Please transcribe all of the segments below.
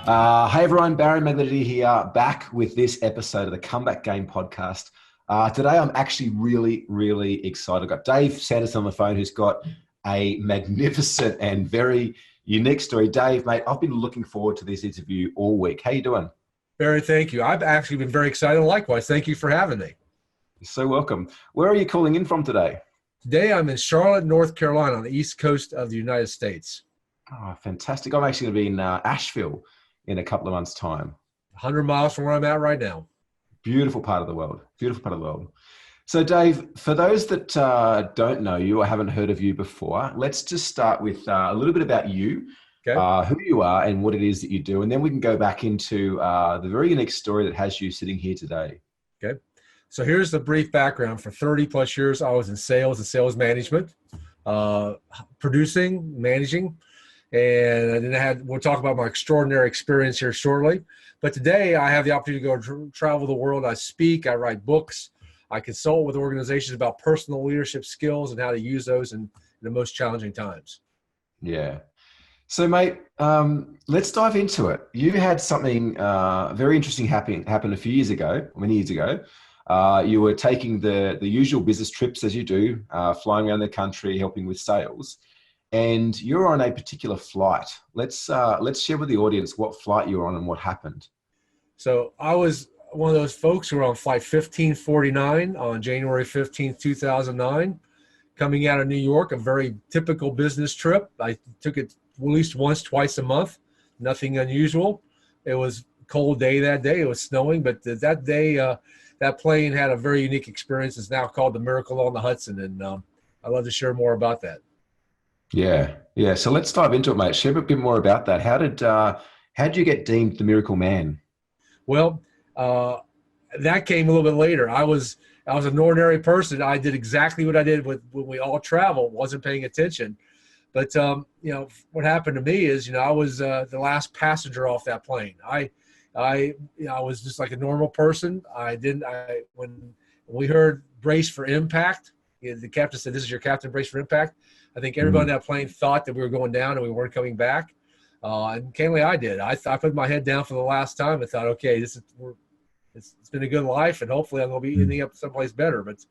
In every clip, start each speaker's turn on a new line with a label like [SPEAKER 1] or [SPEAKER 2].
[SPEAKER 1] Hey everyone, Barry Magledy here, back with this episode of the Comeback Game podcast. Today I'm actually really excited. I've got Dave Sanderson on the phone, who's got a magnificent and very unique story. Dave, mate, I've been looking forward to this interview all week. How you doing?
[SPEAKER 2] Barry, thank you. I've actually been very excited. Likewise, thank you for having me.
[SPEAKER 1] You're so welcome. Where are you calling in from today?
[SPEAKER 2] Today I'm in Charlotte, North Carolina, on the east coast of the United States.
[SPEAKER 1] Oh, fantastic. I'm actually going to be in Asheville in a couple of months' time.
[SPEAKER 2] 100 miles from where I'm at right now.
[SPEAKER 1] Beautiful part of the world. Beautiful part of the world. So, Dave, for those that don't know you or haven't heard of you before, let's just start with a little bit about you,
[SPEAKER 2] Okay.
[SPEAKER 1] who you are and what it is that you do. And then we can go back into the very unique story that has you sitting here today.
[SPEAKER 2] Okay. So here's the brief background. For 30 plus years, I was in sales and sales management, producing, managing. And we'll talk about my extraordinary experience here shortly. But today I have the opportunity to go travel the world. I speak, I write books, I consult with organizations about personal leadership skills and how to use those in the most challenging times.
[SPEAKER 1] Yeah. So, mate, let's dive into it. You had something very interesting happen a few years ago, many years ago. You were taking the usual business trips as you do, flying around the country, helping with sales. And you're on a particular flight. Let's share with the audience what flight you were on and what happened.
[SPEAKER 2] So I was one of those folks who were on flight 1549 on January 15th, 2009, coming out of New York, a very typical business trip. I took it at least once, twice a month, nothing unusual. It was a cold day that day. It was snowing, but that day, that plane had a very unique experience. It's now called the Miracle on the Hudson, and I'd love to share more about that.
[SPEAKER 1] Yeah. So let's dive into it, mate. Share a bit more about that. How did you get deemed the Miracle Man?
[SPEAKER 2] Well, that came a little bit later. I was an ordinary person. I did exactly what I did when we all travel. Wasn't paying attention, but what happened to me is, I was the last passenger off that plane. I was just like a normal person. When we heard brace for impact, the captain said, "This is your captain, brace for impact." I think everybody on that plane thought that we were going down and we weren't coming back. And candidly, I did. I put my head down for the last time and thought, okay, it's been a good life, and hopefully I'm going to be ending up someplace better. But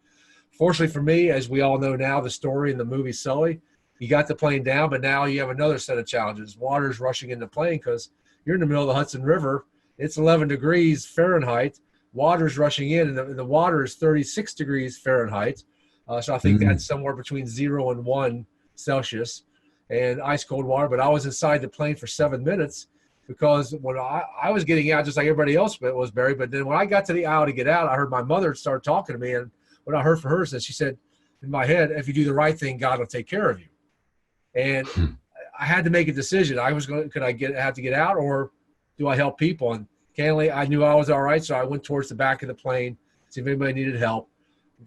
[SPEAKER 2] fortunately for me, as we all know now, the story in the movie Sully, you got the plane down, but now you have another set of challenges. Water's rushing in the plane because you're in the middle of the Hudson River. It's 11 degrees Fahrenheit. Water's rushing in, and the water is 36 degrees Fahrenheit. So I think that's somewhere between 0 and 1 Celsius, and ice cold water. But I was inside the plane for 7 minutes because when I was getting out just like everybody else was, Barry. But then when I got to the aisle to get out, I heard my mother start talking to me, and what I heard from her is she said in my head, "If you do the right thing, God will take care of you." And I had to make a decision. Could I have to get out, or do I help people? And candidly, I knew I was all right, so I went towards the back of the plane, see if anybody needed help.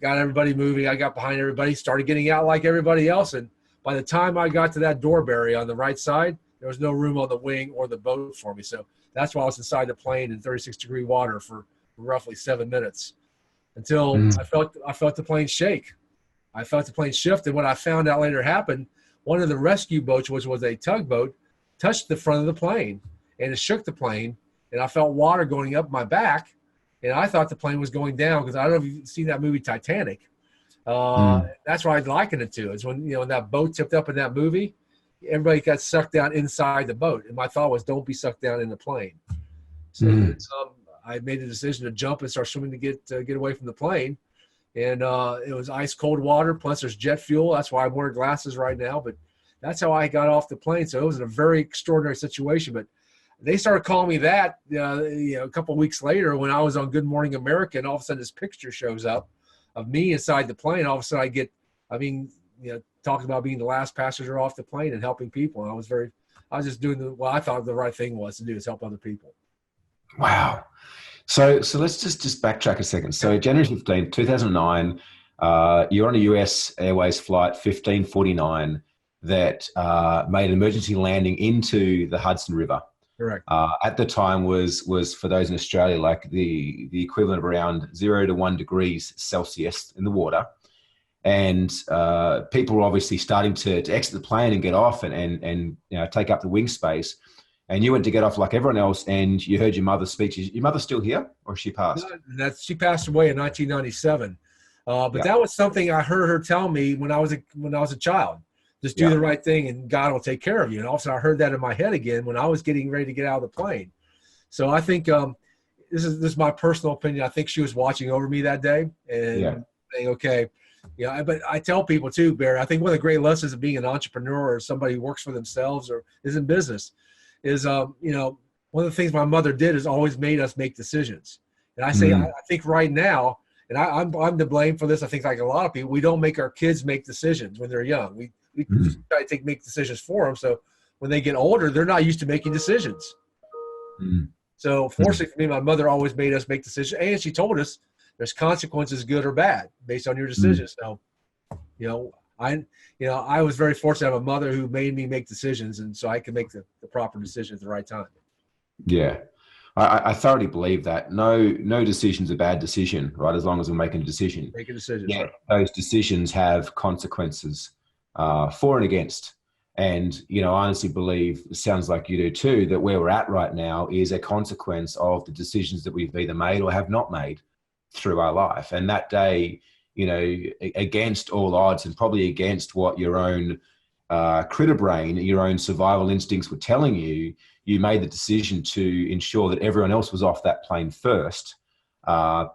[SPEAKER 2] Got everybody moving. I got behind everybody, started getting out like everybody else. And by the time I got to that door, Barry, on the right side, there was no room on the wing or the boat for me. So that's why I was inside the plane in 36-degree water for roughly 7 minutes until I felt the plane shake. I felt the plane shift. And what I found out later happened, one of the rescue boats, which was a tugboat, touched the front of the plane, and it shook the plane. And I felt water going up my back. And I thought the plane was going down because I don't know if you've seen that movie Titanic. That's what I'd liken it to. Is when that boat tipped up in that movie, everybody got sucked down inside the boat, and my thought was, don't be sucked down in the plane. So I made the decision to jump and start swimming to get away from the plane. And it was ice cold water, plus there's jet fuel. That's why I'm wearing glasses right now. But that's how I got off the plane. So it was a very extraordinary situation. But they started calling me that a couple of weeks later when I was on Good Morning America, and all of a sudden this picture shows up of me inside the plane. All of a sudden talking about being the last passenger off the plane and helping people. And I was just doing what I thought the right thing was to do, is help other people.
[SPEAKER 1] Wow. So let's just backtrack a second. So January 15th, 2009, you're on a US Airways Flight 1549 that made an emergency landing into the Hudson River.
[SPEAKER 2] Correct.
[SPEAKER 1] At the time was for those in Australia, like the equivalent of around 0 to 1 degrees Celsius in the water. And people were obviously starting to exit the plane and get off and take up the wing space. and you went to get off like everyone else, and you heard your mother's speech. Is your mother still here, or she passed?
[SPEAKER 2] She passed away in 1997. But
[SPEAKER 1] Yeah.
[SPEAKER 2] that was something I heard her tell me when I was a child. Just do
[SPEAKER 1] Yeah.
[SPEAKER 2] the right thing, and God will take care of you. And also, I heard that in my head again when I was getting ready to get out of the plane. So I think this is my personal opinion. I think she was watching over me that day and saying, okay. Yeah, but I tell people too, Barry, I think one of the great lessons of being an entrepreneur or somebody who works for themselves or is in business is, one of the things my mother did is always made us make decisions. And I say, I think right now, and I'm to blame for this. I think like a lot of people, we don't make our kids make decisions when they're young. We try to make decisions for them. So when they get older, they're not used to making decisions. So fortunately for me, my mother always made us make decisions. And she told us there's consequences, good or bad, based on your decisions. So, I was very fortunate to have a mother who made me make decisions, and so I could make the proper decision at the right time.
[SPEAKER 1] Yeah. I thoroughly believe that no decision's a bad decision, right? As long as we're making a decision.
[SPEAKER 2] Make a decision.
[SPEAKER 1] Yeah, those decisions have consequences for and against. And, I honestly believe, it sounds like you do too, that where we're at right now is a consequence of the decisions that we've either made or have not made through our life. And that day, against all odds and probably against what your own critter brain, your own survival instincts were telling you, you made the decision to ensure that everyone else was off that plane first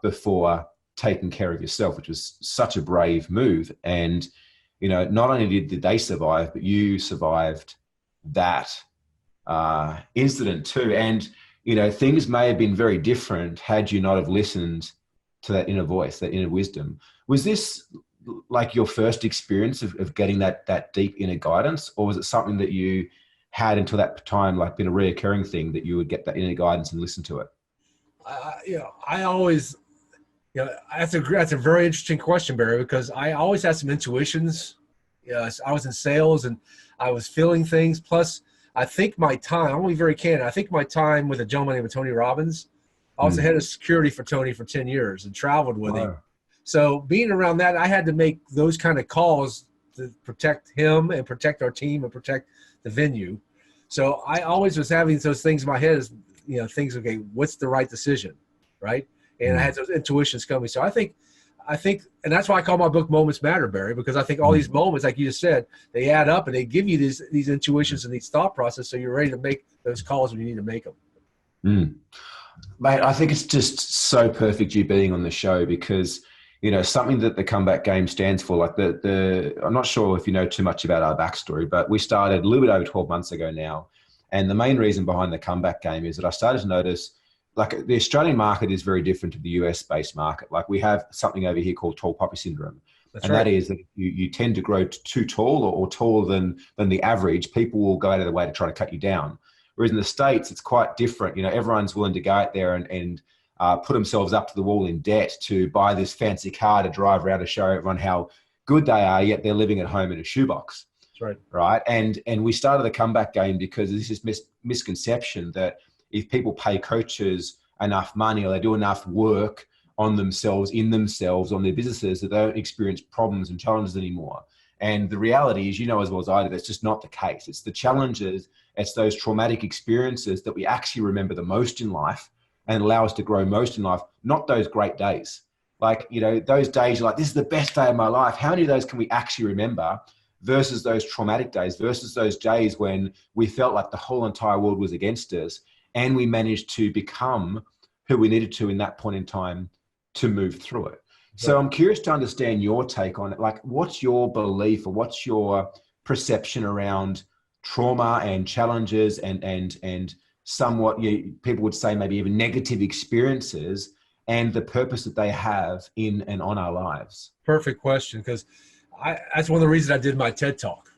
[SPEAKER 1] before taking care of yourself, which was such a brave move. And, not only did they survive, but you survived that incident too. And, things may have been very different had you not have listened to that inner voice, that inner wisdom. Was this like your first experience of getting that deep inner guidance, or was it something that you had until that time, like been a reoccurring thing that you would get that inner guidance and listen to it?
[SPEAKER 2] I always, that's a very interesting question, Barry, because I always had some intuitions. I was in sales and I was feeling things. Plus, I think my time, I'm going to be very candid, I think my time with a gentleman named Tony Robbins, I was the head of security for Tony for 10 years and traveled with him. So being around that, I had to make those kind of calls to protect him and protect our team and protect the venue. So I always was having those things in my head as, things, okay, what's the right decision, right? And I had those intuitions coming. So I think, and that's why I call my book Moments Matter, Barry, because I think all these moments, like you just said, they add up and they give you these intuitions and these thought processes, so you're ready to make those calls when you need to make them.
[SPEAKER 1] Mate, I think it's just so perfect you being on the show because, something that the comeback game stands for, like I'm not sure if you know too much about our backstory, but we started a little bit over 12 months ago now. And the main reason behind the comeback game is that I started to notice, like, the Australian market is very different to the US-based market. Like, we have something over here called tall poppy syndrome. That's right. That is that you tend to grow too tall or taller than the average. People will go out of their way to try to cut you down. Whereas in the States, it's quite different. Everyone's willing to go out there and put themselves up to the wall in debt to buy this fancy car to drive around to show everyone how good they are, yet they're living at home in a shoebox.
[SPEAKER 2] That's right.
[SPEAKER 1] Right. And we started the comeback game because this is misconception that if people pay coaches enough money or they do enough work on themselves, on their businesses, that they don't experience problems and challenges anymore. And the reality is, as well as I do, that's just not the case. It's the challenges, it's those traumatic experiences that we actually remember the most in life and allow us to grow most in life, not those great days. Like, those days you're like, this is the best day of my life. How many of those can we actually remember versus those traumatic days, versus those days when we felt like the whole entire world was against us and we managed to become who we needed to in that point in time to move through it. So I'm curious to understand your take on it. Like, what's your belief or what's your perception around trauma and challenges and somewhat, people would say maybe even negative experiences and the purpose that they have in and on our lives?
[SPEAKER 2] Perfect question, because that's one of the reasons I did my TED Talk.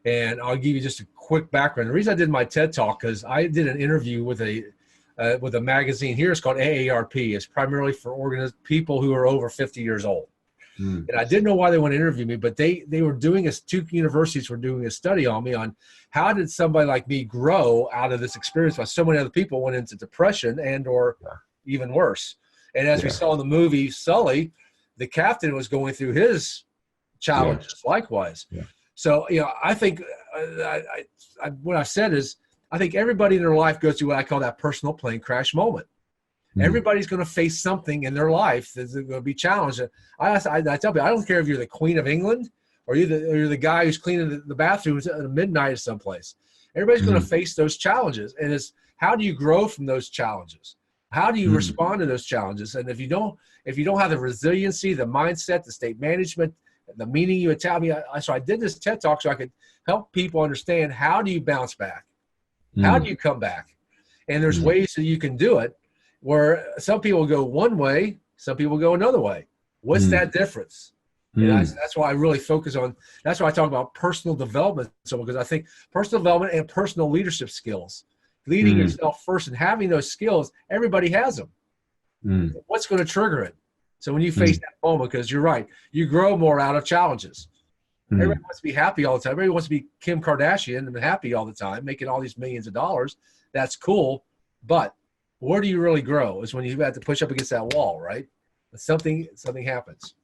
[SPEAKER 2] And I'll give you just a quick background. The reason I did my TED Talk, because I did an interview with a magazine here. It's called AARP. It's primarily for people who are over 50 years old. And I didn't know why they wanted to interview me, but they were doing two universities were doing a study on me on how did somebody like me grow out of this experience while so many other people went into depression and or even worse. And as we saw in the movie Sully, the captain was going through his challenges likewise. So, I think what I've said is I think everybody in their life goes through what I call that personal plane crash moment. Everybody's going to face something in their life that's going to be challenged. I tell people, I don't care if you're the Queen of England or you're the guy who's cleaning the bathrooms at midnight or someplace. Everybody's going to face those challenges. And it's how do you grow from those challenges? How do you respond to those challenges? And if you don't have the resiliency, the mindset, the state management, the meaning you attach me, so I did this TED Talk so I could help people understand how do you bounce back? How do you come back? And there's ways that you can do it. Where some people go one way, some people go another way. What's that difference? And that's why I really focus on, that's why I talk about personal development. So, because I think personal development and personal leadership skills, leading yourself first and having those skills, everybody has them. What's going to trigger it? So when you face that moment, because you're right, you grow more out of challenges. Everybody wants to be happy all the time. Everybody wants to be Kim Kardashian and happy all the time, making all these millions of dollars. That's cool. But where do you really grow is when you have to push up against that wall, right? Something happens.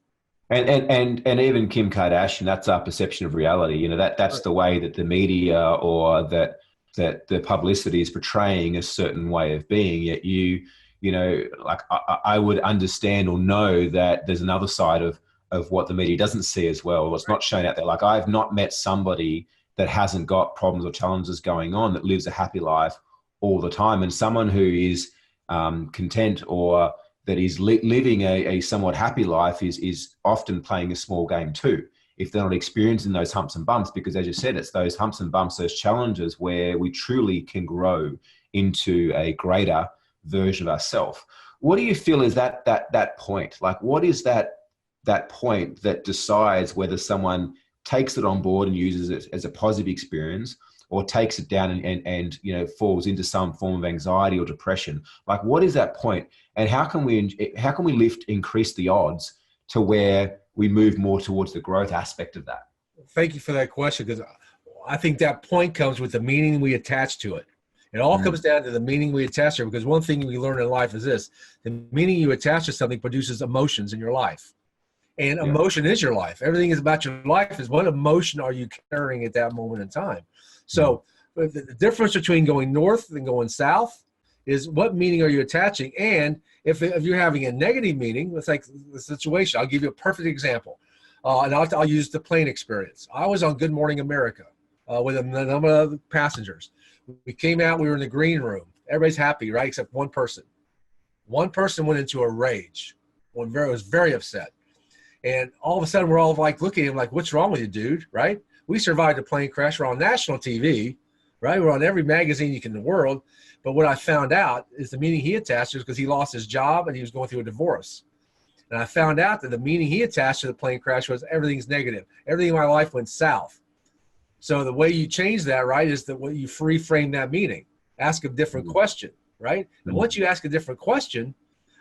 [SPEAKER 1] And even Kim Kardashian, that's our perception of reality. You know, that's the way that the media or that the publicity is portraying a certain way of being. Yet you know, like I would understand or know that there's another side of what the media doesn't see as well. What's not shown out there. Like I've not met somebody that hasn't got problems or challenges going on that lives a happy life all the time. And someone who is content or that is living a somewhat happy life is often playing a small game too, if they're not experiencing those humps and bumps, because as you said, it's those humps and bumps, those challenges where we truly can grow into a greater version of ourselves. What do you feel is that point? Like, what is that point that decides whether someone takes it on board and uses it as a positive experience, or takes it down and you know, falls into some form of anxiety or depression? Like, what is that point, and how can we increase the odds to where we move more towards the growth aspect of that?
[SPEAKER 2] Thank you for that question, because I think that point comes with the meaning we attach to it. It all comes down to the meaning we attach to it, because one thing we learn in life is this: the meaning you attach to something produces emotions in your life. And emotion is your life. Everything is about your life. Is what emotion are you carrying at that moment in time? So the difference between going north and going south is what meaning are you attaching? And if you're having a negative meaning, it's like the situation. I'll give you a perfect example. And I'll use the plane experience. I was on Good Morning America with a number of passengers. We came out, we were in the green room. Everybody's happy, right? Except one person. One person went into a rage. Was very upset. And all of a sudden, we're all like looking at him like, what's wrong with you, dude, right? We survived a plane crash. We're on national TV, right? We're on every magazine you can in the world. But what I found out is the meaning he attached is because he lost his job and he was going through a divorce. And I found out that the meaning he attached to the plane crash was everything's negative. Everything in my life went south. So the way you change that, right, is that when you reframe that meaning, ask a different question, right? And once you ask a different question,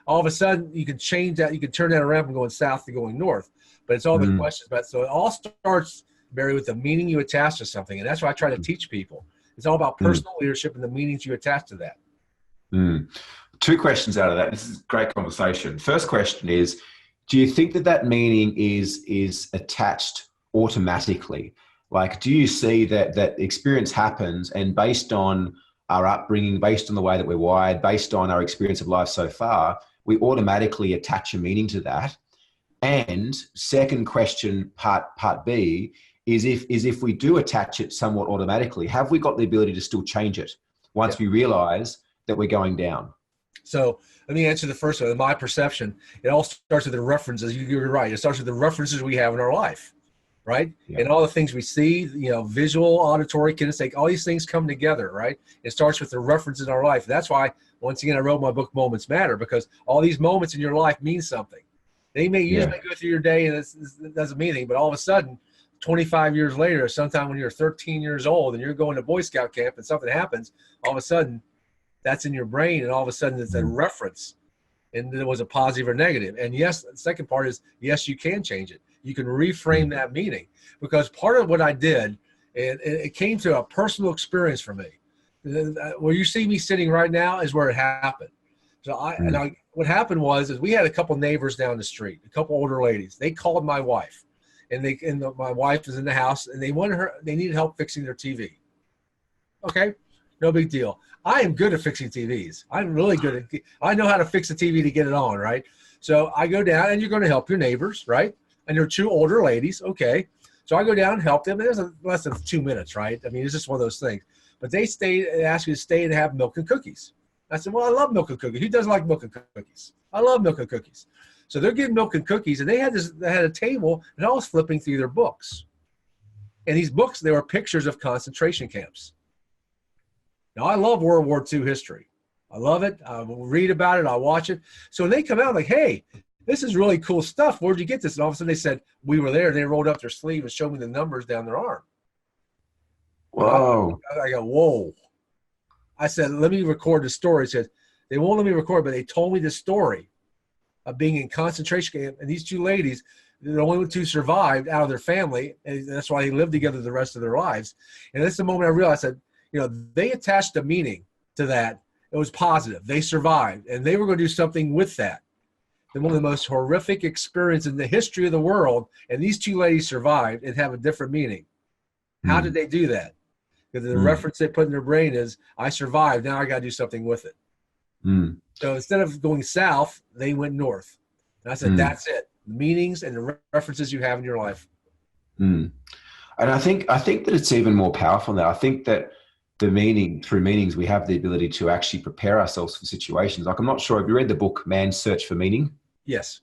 [SPEAKER 2] all of a sudden you can change that. You can turn that around from going south to going north. But it's all the questions. But so it all starts, Barry, with the meaning you attach to something. And that's what I try to teach people. It's all about personal leadership and the meanings you attach to that.
[SPEAKER 1] Two questions out of that. This is a great conversation. First question is, do you think that meaning is attached automatically? Like, do you see that experience happens and based on our upbringing, based on the way that we're wired, based on our experience of life so far, we automatically attach a meaning to that? And second question, part B, is if we do attach it somewhat automatically, have we got the ability to still change it once we realize that we're going down?
[SPEAKER 2] So let me answer the first one. In my perception, it all starts with the references. You're right. It starts with the references we have in our life, right? And all the things we see, you know, visual, auditory, kinesthetic, all these things come together, right? It starts with the references in our life. That's why, once again, I wrote my book, Moments Matter, because all these moments in your life mean something. You just may go through your day and it doesn't mean anything, but all of a sudden, 25 years later, sometime when you're 13 years old and you're going to Boy Scout camp and something happens, all of a sudden that's in your brain, and all of a sudden it's a reference, and it was a positive or negative. And yes, the second part is, yes, you can change it. You can reframe that meaning, because part of what I did, and it came to a personal experience for me. Where you see me sitting right now is where it happened. So what happened was we had a couple neighbors down the street, a couple older ladies. They called my wife, and my wife was in the house, and they needed help fixing their TV. Okay. No big deal. I am good at fixing TVs. I'm really good at, I know how to fix a TV to get it on, right? So I go down, and you're going to help your neighbors, right? And they're two older ladies. Okay. So I go down and help them. And there's less than 2 minutes, right? I mean, it's just one of those things. But they asked me to stay and have milk and cookies. I said, well, I love milk and cookies. Who doesn't like milk and cookies? I love milk and cookies. So they're getting milk and cookies, and they had a table, and I was flipping through their books. And these books, they were pictures of concentration camps. Now, I love World War II history. I love it. I read about it. I watch it. So when they come out, like, hey, this is really cool stuff. Where'd you get this? And all of a sudden they said, we were there. They rolled up their sleeve and showed me the numbers down their arm.
[SPEAKER 1] Whoa.
[SPEAKER 2] I go, whoa. I said, let me record the story. He said, they won't let me record, but they told me the story of being in concentration camp. And these two ladies, the only two survived out of their family. And that's why they lived together the rest of their lives. And that's the moment I realized that, they attached a meaning to that. It was positive. They survived, and they were going to do something with that. And one of the most horrific experiences in the history of the world, and these two ladies survived and have a different meaning. How did they do that? Because the reference they put in their brain is, I survived, now I got to do something with it. So instead of going south, they went north. And I said, that's it. The meanings and the references you have in your life.
[SPEAKER 1] And I think that it's even more powerful now. I think that through meanings, we have the ability to actually prepare ourselves for situations. Like, I'm not sure, have you read the book, Man's Search for Meaning?
[SPEAKER 2] Yes.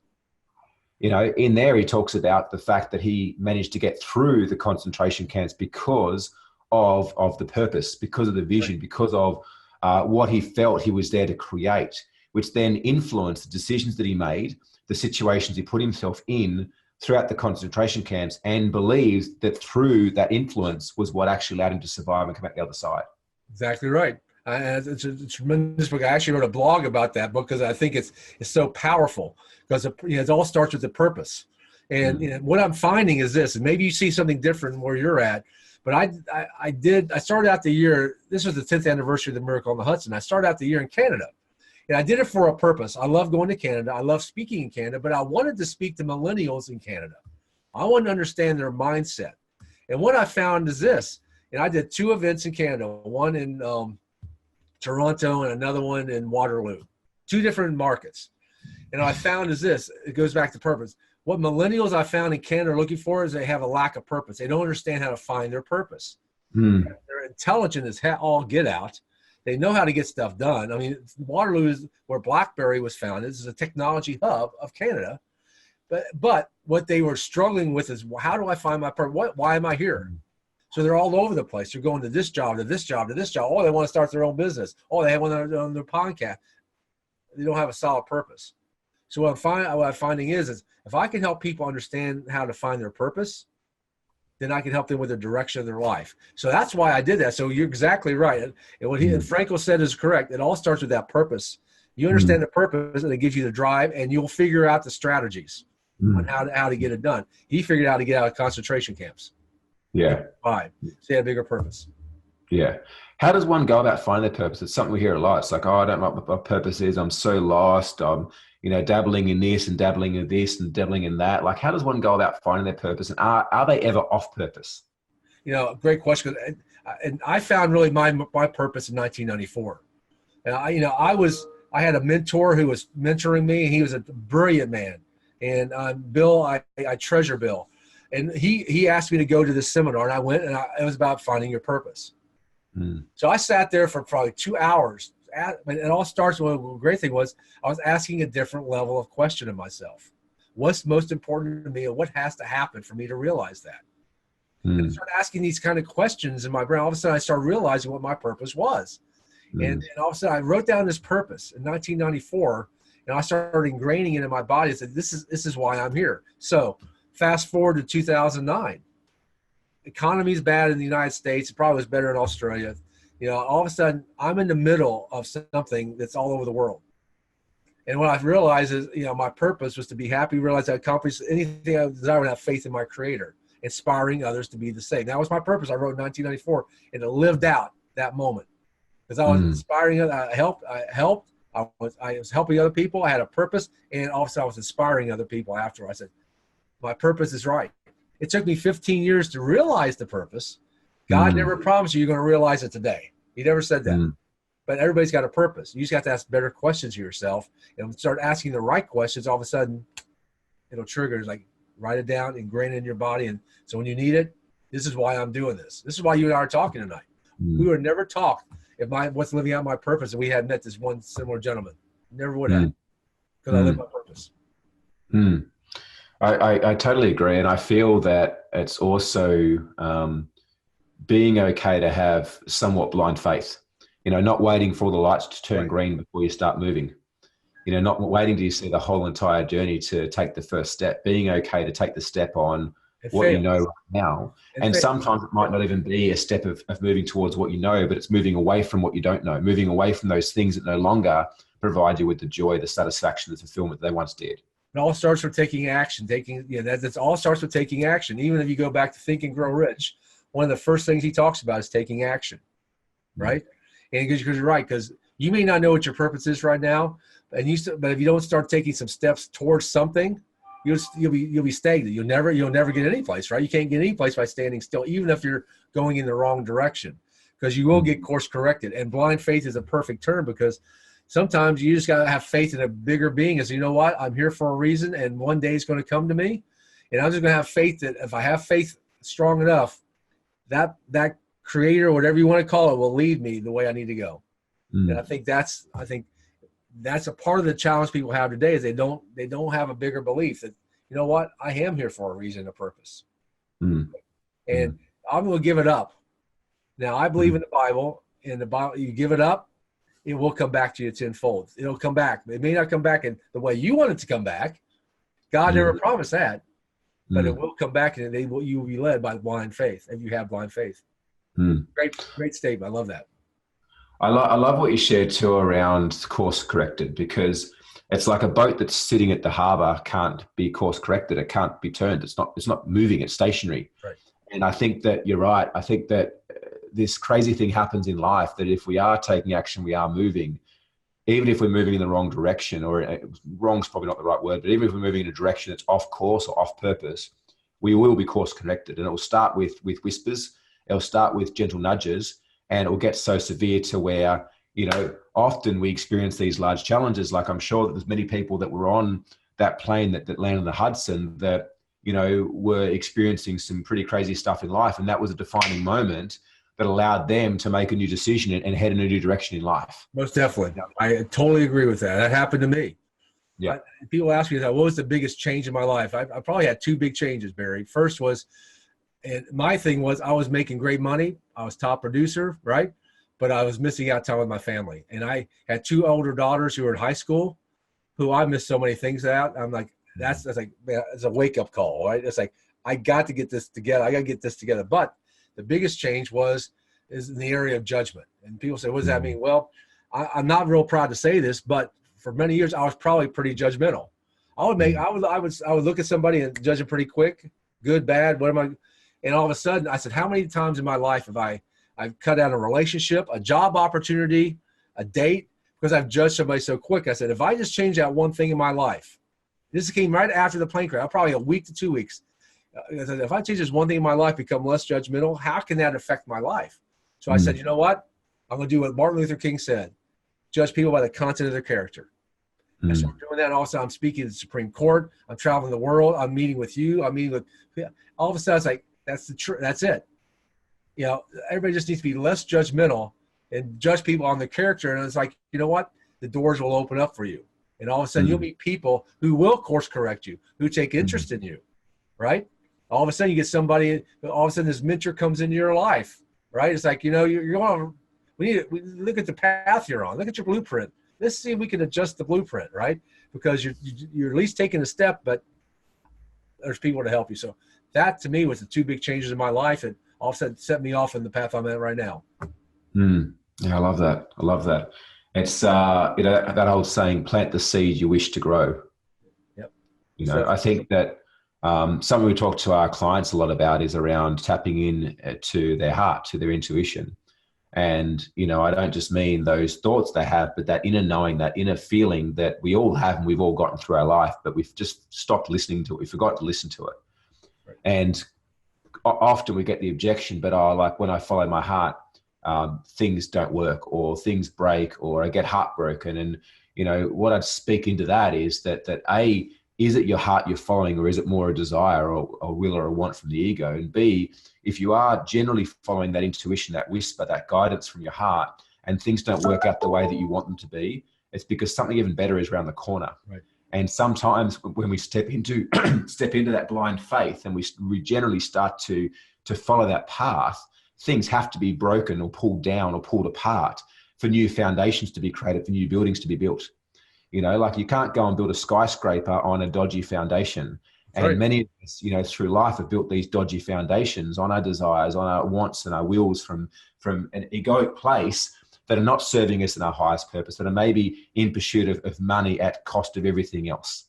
[SPEAKER 1] In there, he talks about the fact that he managed to get through the concentration camps because of the purpose, because of the vision, right, because of what he felt he was there to create, which then influenced the decisions that he made, the situations he put himself in throughout the concentration camps, and believes that through that influence was what actually allowed him to survive and come out the other side.
[SPEAKER 2] Exactly right. It's a tremendous book. I actually wrote a blog about that book because I think it's so powerful, because it all starts with the purpose. And what I'm finding is this, and maybe you see something different where you're at, but I started out the year, this was the 10th anniversary of the Miracle on the Hudson. I started out the year in Canada. And I did it for a purpose. I love going to Canada. I love speaking in Canada, but I wanted to speak to millennials in Canada. I wanted to understand their mindset. And what I found is this, and I did 2 events in Canada, one in Toronto and another one in Waterloo, 2 different markets. And what I found is this, it goes back to purpose. What millennials I found in Canada are looking for is they have a lack of purpose. They don't understand how to find their purpose. They're intelligent as all get out. They know how to get stuff done. I mean, Waterloo is where BlackBerry was founded. This is a technology hub of Canada. But what they were struggling with is, how do I find my purpose? Why am I here? So they're all over the place. They're going to this job, to this job, to this job. Oh, they want to start their own business. Oh, they have one on their podcast. They don't have a solid purpose. So what I'm finding is if I can help people understand how to find their purpose, then I can help them with the direction of their life. So that's why I did that. So you're exactly right. And what Frankel said is correct. It all starts with that purpose. You understand the purpose, and it gives you the drive, and you'll figure out the strategies on how to get it done. He figured out how to get out of concentration camps.
[SPEAKER 1] Yeah.
[SPEAKER 2] Fine. So he had a bigger purpose.
[SPEAKER 1] Yeah. How does one go about finding their purpose? It's something we hear a lot. It's like, oh, I don't know what my purpose is. I'm so lost. I'm, dabbling in this and dabbling in this and dabbling in that. Like, how does one go about finding their purpose? And are they ever off purpose?
[SPEAKER 2] Great question. And I found really my purpose in 1994. And I had a mentor who was mentoring me, and he was a brilliant man. And Bill, I treasure Bill. And he asked me to go to this seminar, and I went, and it was about finding your purpose. So I sat there for probably 2 hours. And it all starts with, the great thing was, I was asking a different level of question of myself. What's most important to me, and what has to happen for me to realize that? And I started asking these kind of questions in my brain. All of a sudden, I started realizing what my purpose was. And all of a sudden, I wrote down this purpose in 1994, and I started ingraining it in my body. I said, this is why I'm here. So fast forward to 2009. Economy's bad in the United States. It probably was better in Australia. All of a sudden, I'm in the middle of something that's all over the world. And what I realized is, my purpose was to be happy, realize I accomplished anything I desire, and have faith in my Creator, inspiring others to be the same. That was my purpose. I wrote in 1994, and it lived out that moment. Because I was inspiring others. I helped. I was helping other people. I had a purpose, and also I was inspiring other people after. I said, my purpose is right. It took me 15 years to realize the purpose. God never promised you're going to realize it today. He never said that.
[SPEAKER 1] Mm.
[SPEAKER 2] But everybody's got a purpose. You just got to ask better questions of yourself and start asking the right questions. All of a sudden, it'll trigger. It's like, write it down, ingrain it in your body. And so when you need it, this is why I'm doing this. This is why you and I are talking tonight.
[SPEAKER 1] Mm.
[SPEAKER 2] We would never talk if I was living out my purpose and we had met this one similar gentleman. Never would have, because I live my purpose.
[SPEAKER 1] Mm. I totally agree. And I feel that it's also being okay to have somewhat blind faith, not waiting for the lights to turn green before you start moving, not waiting till you see the whole entire journey to take the first step, being okay to take the step on what you know right now. And sometimes it might not even be a step of moving towards what you know, but it's moving away from what you don't know, moving away from those things that no longer provide you with the joy, the satisfaction, the fulfillment they once did.
[SPEAKER 2] It all starts with taking action. That's all starts with taking action. Even if you go back to Think and Grow Rich, one of the first things he talks about is taking action, right? And because you're right, because you may not know what your purpose is right now, but if you don't start taking some steps towards something, you'll be stagnant. You'll never get any place, right? You can't get any place by standing still, even if you're going in the wrong direction, because you will get course corrected. And blind faith is a perfect term, because sometimes you just got to have faith in a bigger being. As you know what, I'm here for a reason, and one day it's going to come to me, and I'm just going to have faith that if I have faith strong enough, that creator, whatever you want to call it, will lead me the way I need to go. And I think that's a part of the challenge people have today, is they don't have a bigger belief that, you know what, I am here for a reason, a purpose. And I'm going to give it up. Now, I believe in the Bible. In the Bible, you give it up, it will come back to you tenfold. It'll come back. It may not come back in the way you want it to come back. God never promised that, but it will come back, and you will be led by blind faith if you have blind faith. Great statement. I love that.
[SPEAKER 1] I love what you shared too around course corrected, because it's like a boat that's sitting at the harbor can't be course corrected. It can't be turned. It's not moving. It's stationary.
[SPEAKER 2] Right.
[SPEAKER 1] And I think that you're right. I think that this crazy thing happens in life, that if we are taking action, we are moving, even if we're moving in the wrong direction, or wrong's probably not the right word, but even if we're moving in a direction that's off course or off purpose, we will be course corrected. And it will start with whispers. It'll start with gentle nudges, and it will get so severe to where, often we experience these large challenges. Like, I'm sure that there's many people that were on that plane that landed in the Hudson that, were experiencing some pretty crazy stuff in life. And that was a defining moment that allowed them to make a new decision and head in a new direction in life.
[SPEAKER 2] Most definitely. I totally agree with that. That happened to me.
[SPEAKER 1] Yeah.
[SPEAKER 2] People ask me, what was the biggest change in my life? I probably had two big changes, Barry. First was, and my thing was, I was making great money. I was top producer, right? But I was missing out time with my family. And I had two older daughters who were in high school, who I missed so many things out. I'm like, that's like, it's a wake-up call, right? It's like, I got to get this together. But the biggest change is in the area of judgment. And people say, what does that mean? Well, I'm not real proud to say this, but for many years, I was probably pretty judgmental. I would look at somebody and judge them pretty quick, good, bad, what am I? And all of a sudden I said, how many times in my life have I've cut out a relationship, a job opportunity, a date, because I've judged somebody so quick. I said, if I just change that one thing in my life, this came right after the plane crash, probably a week to 2 weeks. I said, if I change this one thing in my life, become less judgmental, how can that affect my life? So I said, you know what? I'm going to do what Martin Luther King said, judge people by the content of their character. I started doing that. Also, I'm speaking at the Supreme Court. I'm traveling the world. I'm meeting with you. I'm meeting with, all of a sudden, it's like, that's it. Everybody just needs to be less judgmental and judge people on their character. And it's like, you know what? The doors will open up for you. And all of a sudden you'll meet people who will course correct you, who take interest in you, right? All of a sudden you get somebody, all of a sudden this mentor comes into your life, right? It's like, you're going, we look at the path you're on, look at your blueprint. Let's see if we can adjust the blueprint, right? Because you're at least taking a step, but there's people to help you. So that to me was the two big changes in my life, and all of a sudden set me off in the path I'm at right now.
[SPEAKER 1] Yeah, I love that. It's that old saying, plant the seed you wish to grow. Yep. I think that something we talk to our clients a lot about is around tapping in to their heart, to their intuition. And, I don't just mean those thoughts they have, but that inner knowing, that inner feeling that we all have and we've all gotten through our life, but we've just stopped listening to it. We forgot to listen to it. Right. And often we get the objection, but like when I follow my heart, things don't work or things break or I get heartbroken. And, what I'd speak into that is that A, is it your heart you're following, or is it more a desire or a will or a want from the ego? And B, if you are generally following that intuition, that whisper, that guidance from your heart, and things don't work out the way that you want them to be, it's because something even better is around the corner.
[SPEAKER 2] Right.
[SPEAKER 1] And sometimes when we step into that blind faith, and we generally start to follow that path, things have to be broken or pulled down or pulled apart for new foundations to be created, for new buildings to be built. Like you can't go and build a skyscraper on a dodgy foundation. And right. Many of us, through life have built these dodgy foundations on our desires, on our wants and our wills from an egoic place that are not serving us in our highest purpose, that are maybe in pursuit of money at cost of everything else.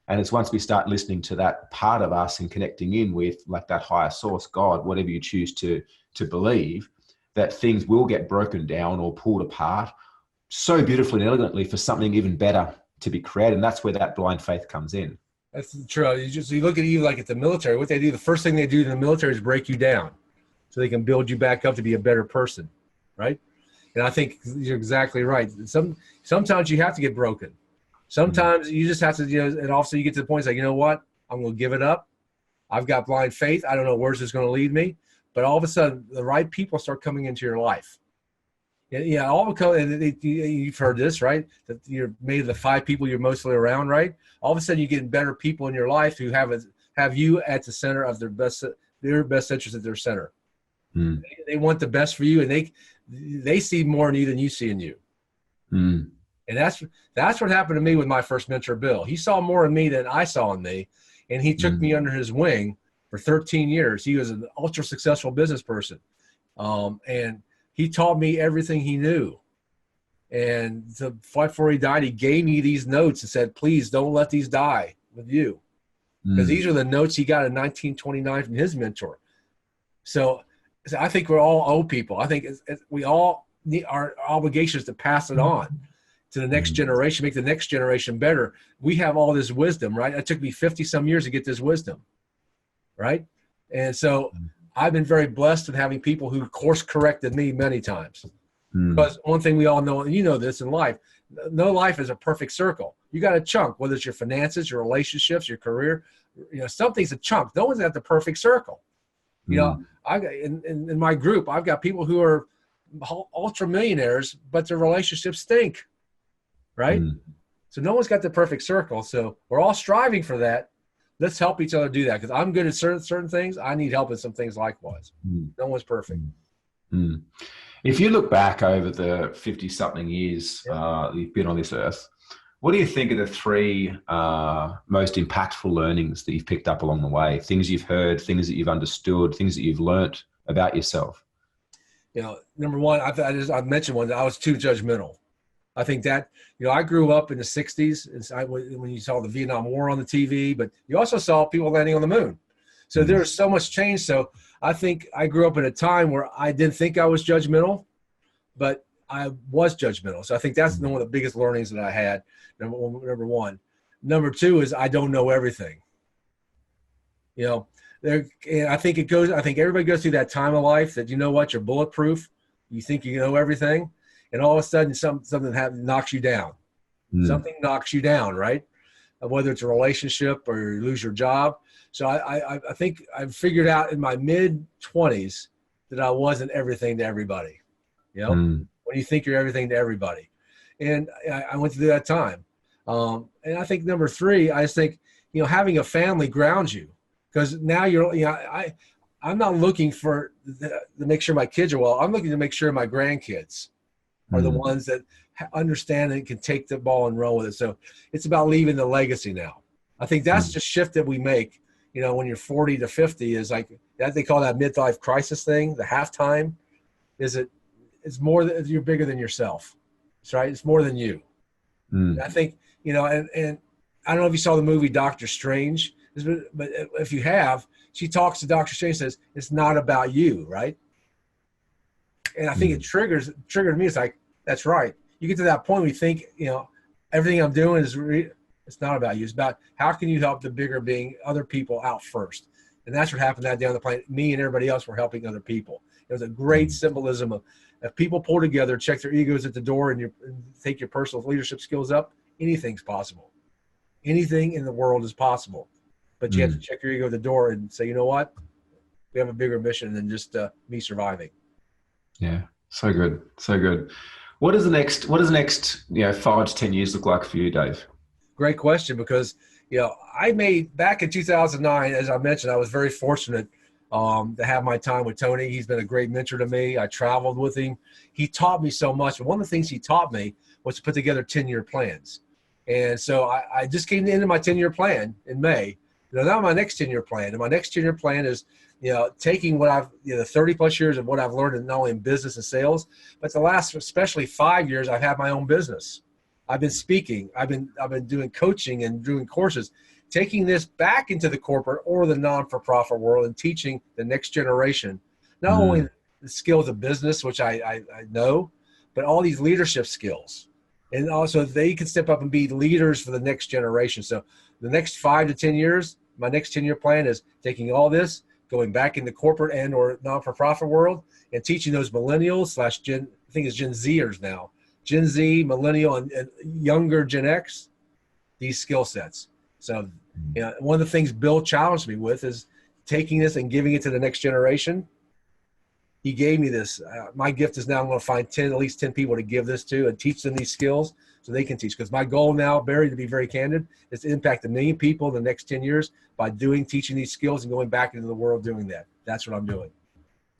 [SPEAKER 1] And it's once we start listening to that part of us and connecting in with like that higher source, God, whatever you choose to believe, that things will get broken down or pulled apart so beautifully and elegantly for something even better to be created. And that's where that blind faith comes in.
[SPEAKER 2] That's true. You look at you like at the military, what they do, the first thing they do in the military is break you down so they can build you back up to be a better person, right? And I think you're exactly right. Sometimes you have to get broken. Sometimes you just have to, and also you get to the point, it's like, you know what? I'm going to give it up. I've got blind faith. I don't know where this is going to lead me. But all of a sudden, the right people start coming into your life. Yeah, you've heard this, right? That you're made of the 5 people you're mostly around, right? All of a sudden, you get better people in your life who have you at the center of their best interest at their center. Mm. They want the best for you, and they see more in you than you see in you. Mm. And that's what happened to me with my first mentor, Bill. He saw more in me than I saw in me, and he took me under his wing for 13 years. He was an ultra successful business person, and he taught me everything he knew. And right before he died, he gave me these notes and said, please don't let these die with you. Because these are the notes he got in 1929 from his mentor. So I think we're all old people. I think we all need our obligations to pass it on to the next generation, make the next generation better. We have all this wisdom, right? It took me 50 some years to get this wisdom, right? And so I've been very blessed in having people who course corrected me many times. Because one thing we all know, and you know this in life, no life is a perfect circle. You got a chunk, whether it's your finances, your relationships, your career, something's a chunk. No one's at the perfect circle. In my group, I've got people who are ultra millionaires, but their relationships stink, right? So no one's got the perfect circle. So we're all striving for that. Let's help each other do that, because I'm good at certain things. I need help in some things likewise. No one's perfect.
[SPEAKER 1] If you look back over the 50-something years you've been on this earth, what do you think are the 3 most impactful learnings that you've picked up along the way? Things you've heard, things that you've understood, things that you've learnt about yourself?
[SPEAKER 2] Number one, I mentioned one, that I was too judgmental. I think that, I grew up in the 60s when you saw the Vietnam War on the TV, but you also saw people landing on the moon. So there was so much change. So I think I grew up at a time where I didn't think I was judgmental, but I was judgmental. So I think that's one of the biggest learnings that I had, number one. Number 2 is I don't know everything. And I think everybody goes through that time of life that, you're bulletproof. You think you know everything. And all of a sudden something knocks you down. Something knocks you down, right? Whether it's a relationship or you lose your job. So I think I figured out in my mid-20s that I wasn't everything to everybody. When you think you're everything to everybody. And I went through that time. And I think number 3, I just think, having a family grounds you. Because now I'm not looking to make sure my kids are well. I'm looking to make sure my grandkids are the ones that understand and can take the ball and run with it. So it's about leaving the legacy now. I think that's the shift that we make, when you're 40 to 50 is like that. They call that midlife crisis thing, the halftime. It's more than you're bigger than yourself. That's right. It's more than you. I think, and I don't know if you saw the movie Doctor Strange, but if you have, she talks to Doctor Strange, says, it's not about you. Right. And I think it triggered me. It's like, that's right. You get to that point where you think, everything I'm doing it's not about you. It's about how can you help the bigger being, other people out first. And that's what happened that day on the plane. Me and everybody else were helping other people. There's a great symbolism of if people pull together, check their egos at the door, and take your personal leadership skills up, anything's possible. Anything in the world is possible. But you have to check your ego at the door and say, you know what? We have a bigger mission than just me surviving.
[SPEAKER 1] Yeah, so good, so good. What does the next 5 to 10 years look like for you, Dave?
[SPEAKER 2] Great question, because I made back in 2009, as I mentioned, I was very fortunate to have my time with Tony. He's been a great mentor to me. I traveled with him. He taught me so much. But one of the things he taught me was to put together 10-year plans. And so I just came to the end of my 10-year plan in May. Now my next 10-year plan. And my next 10-year plan is, taking what I've, 30 plus years of what I've learned, not only in business and sales, but the last, especially 5 years, I've had my own business. I've been speaking. I've been doing coaching and doing courses, taking this back into the corporate or the non-for-profit world and teaching the next generation, not only the skills of business, which I know, but all these leadership skills. And also they can step up and be leaders for the next generation. So the next 5 to 10 years, my next 10-year plan is taking all this, going back in the corporate and or non-for-profit world, and teaching those millennials / Gen, I think it's Gen Zers now, Gen Z, millennial, and younger Gen X, these skill sets. So one of the things Bill challenged me with is taking this and giving it to the next generation. He gave me this. My gift is now I'm going to find at least 10 people to give this to and teach them these skills so they can teach. Because my goal now, Barry, to be very candid, is to impact 1 million people in the next 10 years by teaching these skills and going back into the world doing that. That's what I'm doing.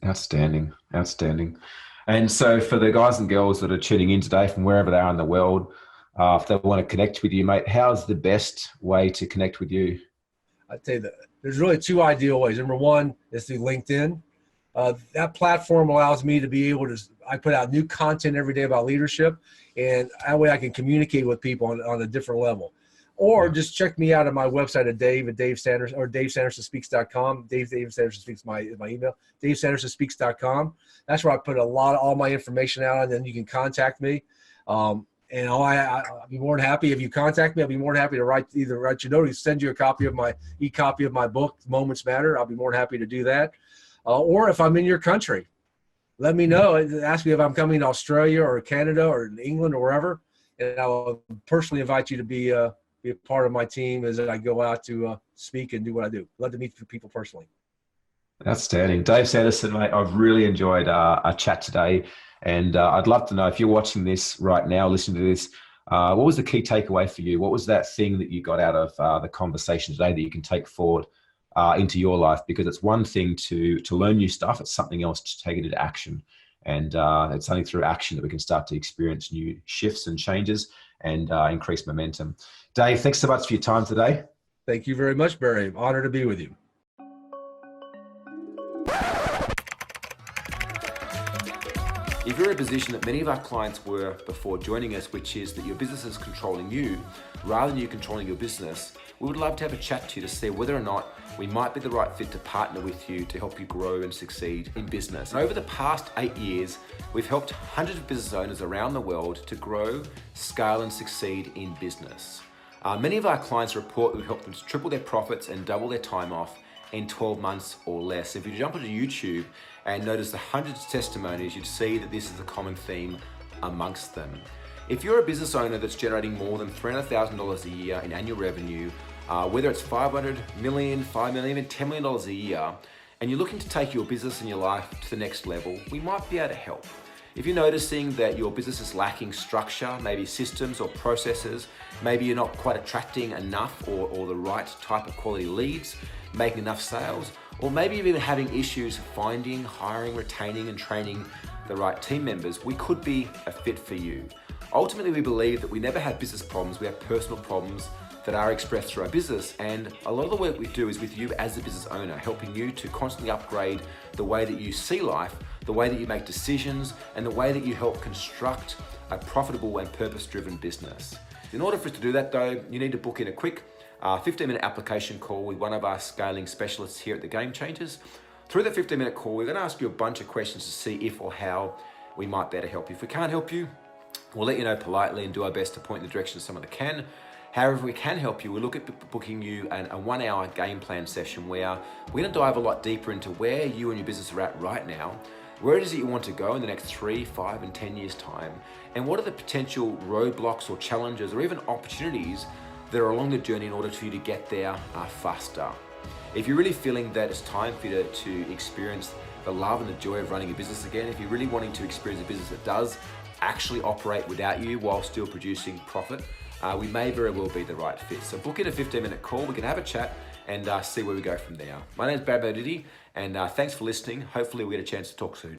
[SPEAKER 1] Outstanding. Outstanding. And so for the guys and girls that are tuning in today from wherever they are in the world, if they want to connect with you, mate, how's the best way to connect with you?
[SPEAKER 2] I'd say that there's really 2 ideal ways. Number 1 is through LinkedIn. That platform allows me to be able to, I put out new content every day about leadership, and that way I can communicate with people on a different level. Or just check me out at my website at Dave Sanderson or DaveSandersonSpeaks.com. Dave Sanderson Speaks is my email. DaveSandersonSpeaks.com. That's where I put all my information out, and then you can contact me. And I'll be more than happy if you contact me. I'll be more than happy to write you a note, or send you a copy of my e-copy of my book, Moments Matter. I'll be more than happy to do that. Or if I'm in your country, let me know. Ask me if I'm coming to Australia or Canada or England or wherever, and I will personally invite you to be a part of my team as I go out to speak and do what I do. Love to meet people personally.
[SPEAKER 1] Outstanding. Dave Sanderson, mate, I've really enjoyed our chat today. And I'd love to know, if you're watching this right now, listening to this, what was the key takeaway for you? What was that thing that you got out of the conversation today that you can take forward into your life? Because it's one thing to learn new stuff. It's something else to take it into action. And it's only through action that we can start to experience new shifts and changes and increase momentum. Dave, thanks so much for your time today.
[SPEAKER 2] Thank you very much, Barry. I'm honored to be with you.
[SPEAKER 3] If you're in a position that many of our clients were before joining us, which is that your business is controlling you rather than you controlling your business, we would love to have a chat to you to see whether or not we might be the right fit to partner with you to help you grow and succeed in business. And over the past 8 years, we've helped hundreds of business owners around the world to grow, scale, and succeed in business. Many of our clients report that we've helped them to triple their profits and double their time off in 12 months or less. If you jump onto YouTube and notice the hundreds of testimonies, you'd see that this is a common theme amongst them. If you're a business owner that's generating more than $300,000 a year in annual revenue, whether it's $500 million, $5 million, even $10 million a year, and you're looking to take your business and your life to the next level, we might be able to help. If you're noticing that your business is lacking structure, maybe systems or processes, maybe you're not quite attracting enough or the right type of quality leads, making enough sales, or maybe you're even having issues finding, hiring, retaining, and training the right team members, we could be a fit for you. Ultimately, we believe that we never have business problems, we have personal problems that are expressed through our business. And a lot of the work we do is with you as a business owner, helping you to constantly upgrade the way that you see life, the way that you make decisions, and the way that you help construct a profitable and purpose-driven business. In order for us to do that though, you need to book in a quick 15-minute application call with one of our scaling specialists here at the Game Changers. Through that 15-minute call, we're going to ask you a bunch of questions to see if or how we might better help you. If we can't help you, we'll let you know politely and do our best to point in the direction of someone that can. However, if we can help you, we'll look at booking you a 1-hour game plan session where we're going to dive a lot deeper into where you and your business are at right now, Where is it you want to go in the next 3, 5, and 10 years' time? And what are the potential roadblocks or challenges or even opportunities that are along the journey in order for you to get there faster? If you're really feeling that it's time for you to experience the love and the joy of running a business again, if you're really wanting to experience a business that does actually operate without you while still producing profit, we may very well be the right fit. So book in a 15-minute call. We can have a chat and see where we go from there. My name is Bab Odidi, and thanks for listening. Hopefully we'll get a chance to talk soon.